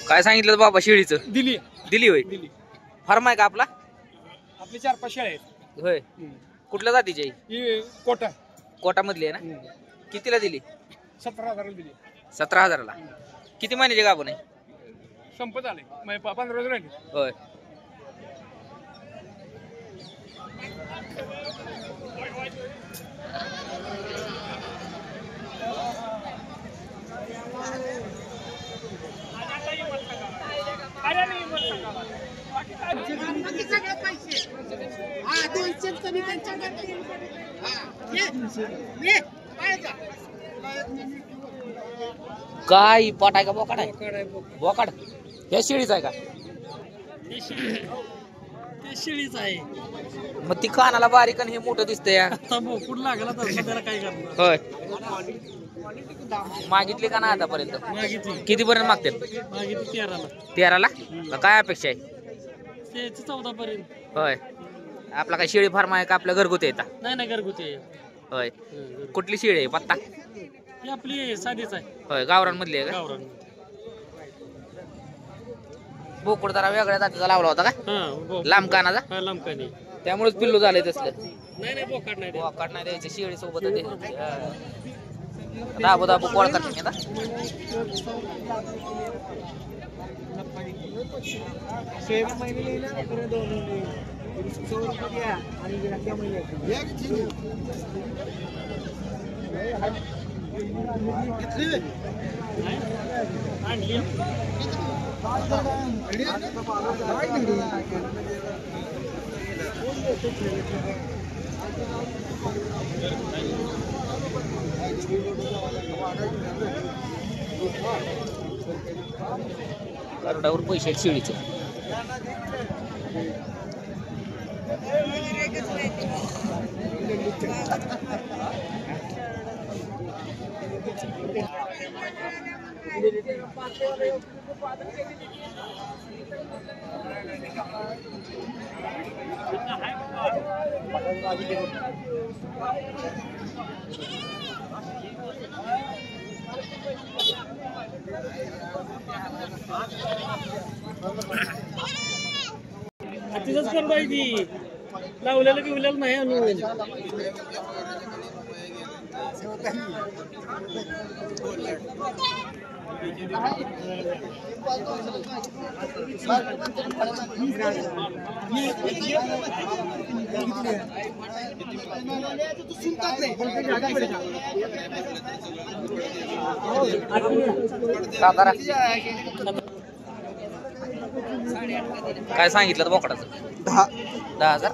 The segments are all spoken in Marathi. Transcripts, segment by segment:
काय सांगितलं बाबा शेळीचं? दिली दिली होय. दिली. फार्म आहे का आपला? आपली 4-5 शेळ्या आहेत. होय. कुठल्या जातीची आहे? ही कोटा कोटा मधली आहे ना? कितीला दिली? 17,000 दिली. 17,000ला. किती महिन्याचे गाभण आहे? संपत आले 15 रोज राहिले. होय. काय पाट आहे का बोकाड आहे? बोकाड या शेळीच आहे का? शेळीच आहे. मग ती कानाला बारीक आणि हे मोठं दिसतंय या. कुठं लागला तर त्याला काय करणार. होय. मागितली का ना आतापर्यंत? मागितली. किती पर्यंत मागते? मागितली 13ला. 13ला? काय अपेक्षा आहे? 14 पर्यंत. होय. आपला काय शेळी फार्म आहे का आपल्या घरगुती येतात? नाही घरगुती आहे. होय. कुठली शेळी आहे? पत्ता? ही आपली साधीच आहे. होय. गावरांमधली आहे का? गावरान. बोकड जरा वेगळ्या जातीचा लावला होता का? लांब कानाचा? लांब कानी. त्यामुळेच पिल्लू झालंय तसलं. नाही बोकाड नाही. बोकाड नाही द्यायचं शेळी सोबत. दाबो दाबो कॉल करते आता. कार्डावर पैसे आहेत शेळीचे. तिथंच कर पाहिजे. लावलेलं बिवलेलं नाही आणून. काय सांगितलं बोकडाचं? 10,000.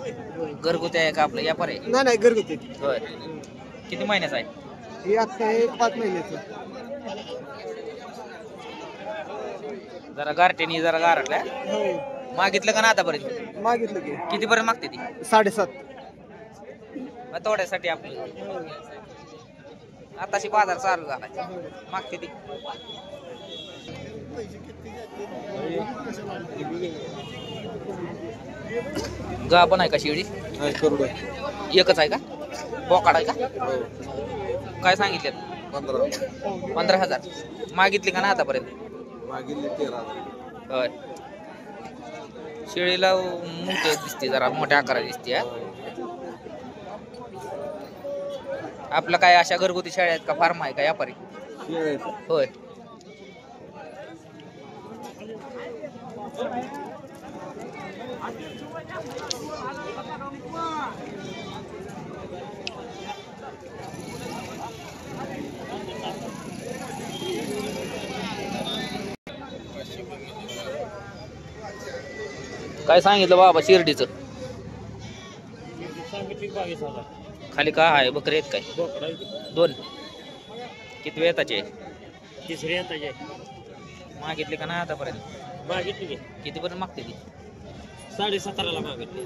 घरगुती आहे का आपलं व्यापार आहे? नाही घरगुती. होय. किती महिन्याचा आहे? हे आता 5 महिन्याचं. जरा गारट्यानी जरा गारटल्या. मागितलं का ना आतापर्यंत? मागितलं की. किती पर्यंत मागते ती? 7.5. मग थोड्यासाठी आपलं आताशी बाजार चालू झाला. मागते ती. गाभण आहे का शेळी? एकच आहे का? बोकाड आहे का? काय सांगितले? 15,000. मागितली का ना आतापर्यंत? मागितली 13,000. होय. शेळीला मोठी दिसते, जरा मोठ्या आकाराची दिसते. आपलं काय अशा घरगुती शेळ्या आहेत का फार्म आहे का व्यापारी? होय. काय सांगितलं बाबा शिर्डीचं? सांगितली 22,000. खाली काय आहे? बकरी आहेत काय? 2. किती वेताचे? तिसरी येताचे. मागितली का नाही आतापर्यंत? मागितली की. किती पर्यंत मागते ती? 17,500ला मागितली.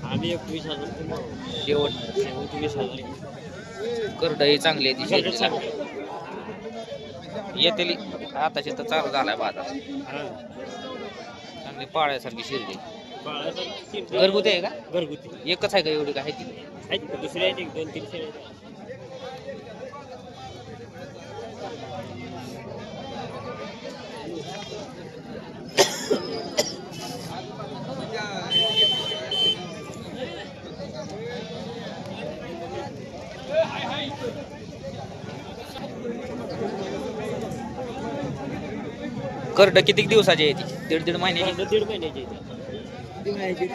आम्ही 21,000 शेवट. 20,000. करड ही चांगली आहे ती शेळीला. येतेली आताशी तर चालू झालाय बाजार. चांगली पाळ्यासारखी शिर्डी. घरगुती आहे का? घरगुती. एकच आहे का? एवढी काय ती? दुसरी आहे 2-3 शेळ्या. करड किती दिवसाची आहे ती? दीड महिन्याची. दीड महिन्याची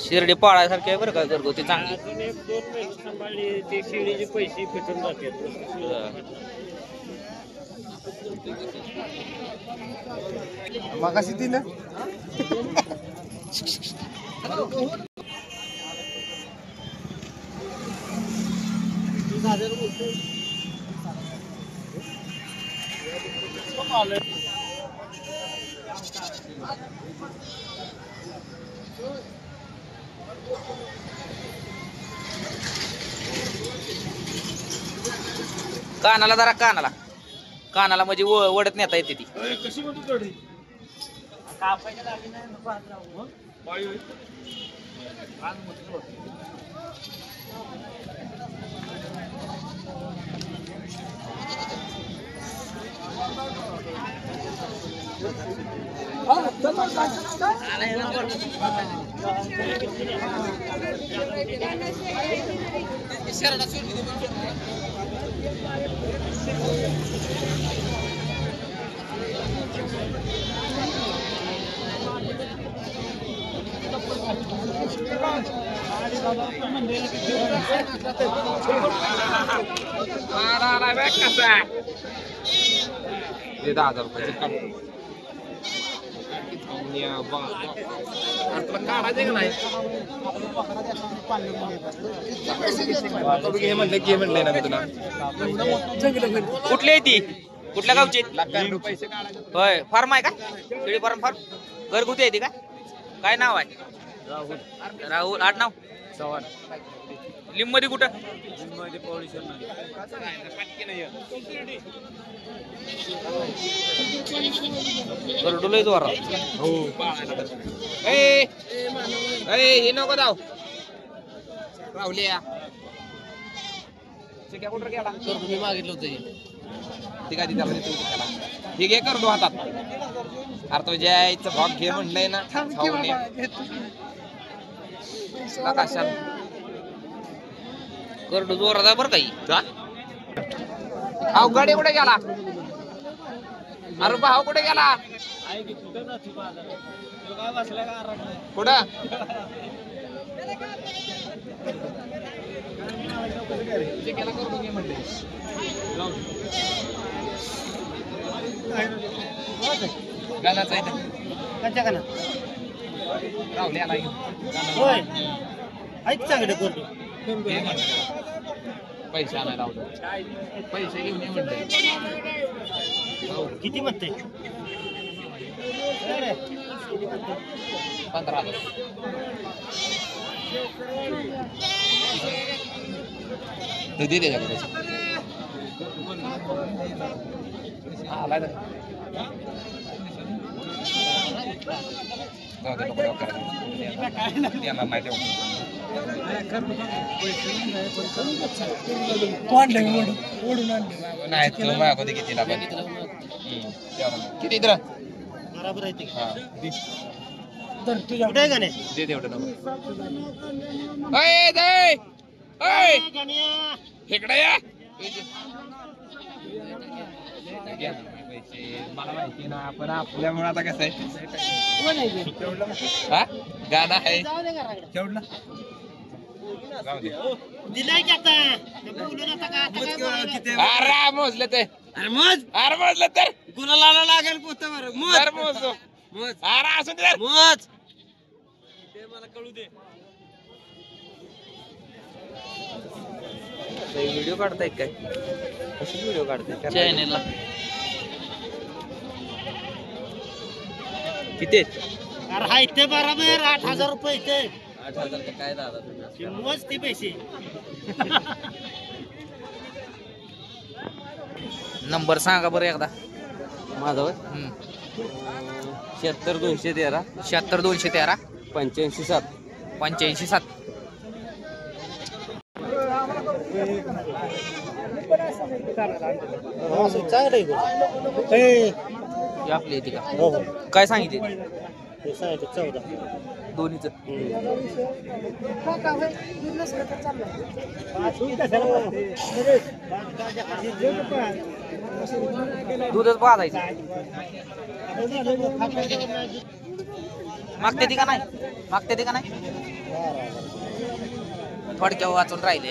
शिर्डी पाळायसारखी आहे बरं का, घरगुती चांगली. अजून 1-2 महिने सांभाळली ते शिडीचे पैसे फिटून जातात. मगाशी ती ना कानाला जरा कानाला म्हणजे वडत नेता येते ती. कशी म्हणतो जोडी कापायच्या जागी नाही नको हात लावू. ते 10,000 रुपयाचे काढायचे का नाही घे म्हणले ना मी तुला. कुठली आहे ती? कुठल्या गावची? पैसे होय, फार्म आहे का? शेळी फार्म घरगुती आहे ती का? काय नाव आहे? राहुल. आडनाव लिंबमध्ये कुठं? गरडूलय जोरा. हे नको जाऊ राहुल्या कुठं गेला मी मागितलं होतं ते काय त्याला हे घे करतो हातात. अरे तो ज्याचं भाग घे म्हणलंय ना कशाला गरडू जोरात आहे बरं काही. भाऊ गडे कुठे गेला? अरे भाऊ कुठे गेला? कुठं गाण्याचा राहुल्या होय ऐक चांगलं करतो. पैसे आणायला लावतो. पैसे घेऊन ये म्हणते. किती म्हणते? 15,000 तू दे त्याच्याकडे. आला येणार नाही तेवढं. नाही तू माझ्याकडे कितीला किती इतर बरोबर आहे ते. दे तेवढं इकडे या. मला माहिती ना आपण आपल्यामुळे आता कसं आहे गाणं आहे तेवढं दिलाय की आता बोलून आता का अरे मोजलं ते. अरे मोजलं तर कुणाला लागेल पोत बरं मोजतो. अरे असू दे मोज ते मला कळू दे. व्हिडिओ काढताय काय? कशी व्हिडिओ काढते चॅनेलला किती? अरे हाय ते बरोबर 8,000 रुपये ते 8,000 काय दादा मोज ते पैसे. नंबर सांगा बरं एकदा माझा 76 213 76 213 85 7 85 7. चांगलं आहे आपली येते का? हो हो काय सांगितले ते सांगितलं 14. दोन्हीच? दूधच पाजायचं. मागते ती का नाही? मागते ती का नाही? थोडक्या वाचून राहिले.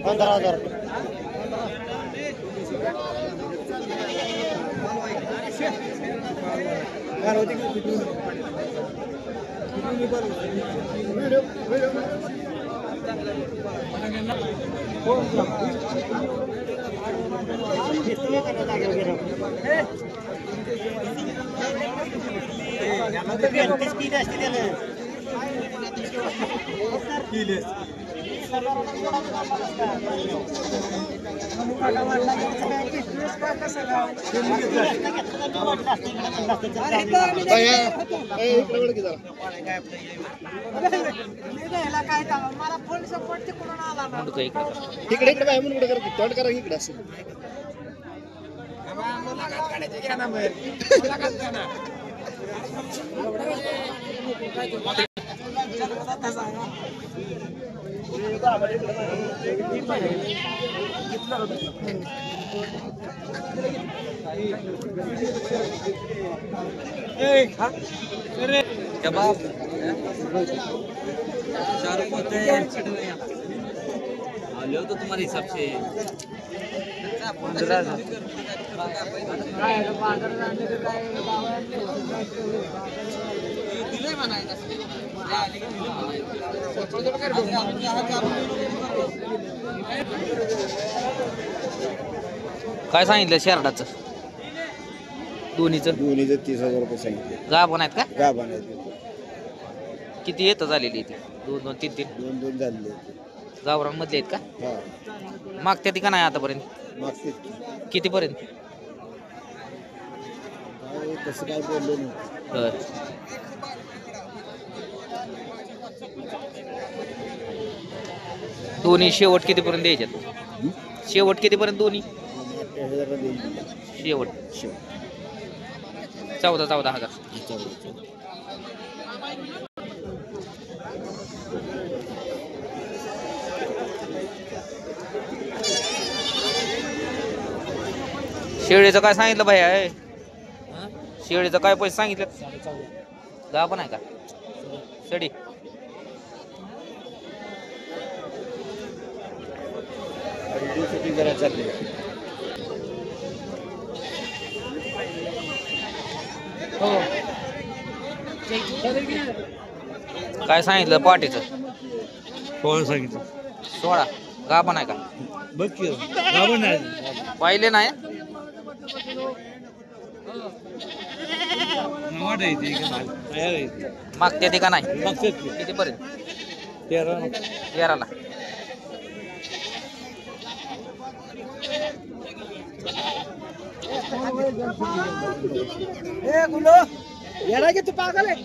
15,000. इकडे इकडे बाय म्हणून इकडे तोंड करा इकडे असं लो तो तुम्हारे हिसाब से 15,000. काय सांगितलं शेरडाचं? दोन्हीचं 30,000 रुपये सांगितले. गाभण आहेत का? गाभण आहेत. किती येतं झालेली ती? 2-2 3-3 2 झाले. गावरांमधले आहेत का? हा मागते ती का नाही आतापर्यंत? मागते कितीपर्यंत? काय तसं काय बोललो नाही. बरं. दोन्ही शेवट कितीपर्यंत द्यायच्यात? शेवट कितीपर्यंत दोन्ही? 28,000 देईल. शेवट 14,000. शेळीचं काय सांगितलं भाई आहे? शेळीचं काय पैसे सांगितलं? गाभण आहे का? शेळी जरा चालली. काय सांगितलं पाटीचं? 16 सांगितलं. 16. गाभण आहे का? बघ की गाभण आहे. पाहिले नाही? नवाट आहे ते तयार आहे. मागते ते का नाही? मागतात ते. कितीपर्यंत? 13. 13ला. येडा की तू पागल आहे.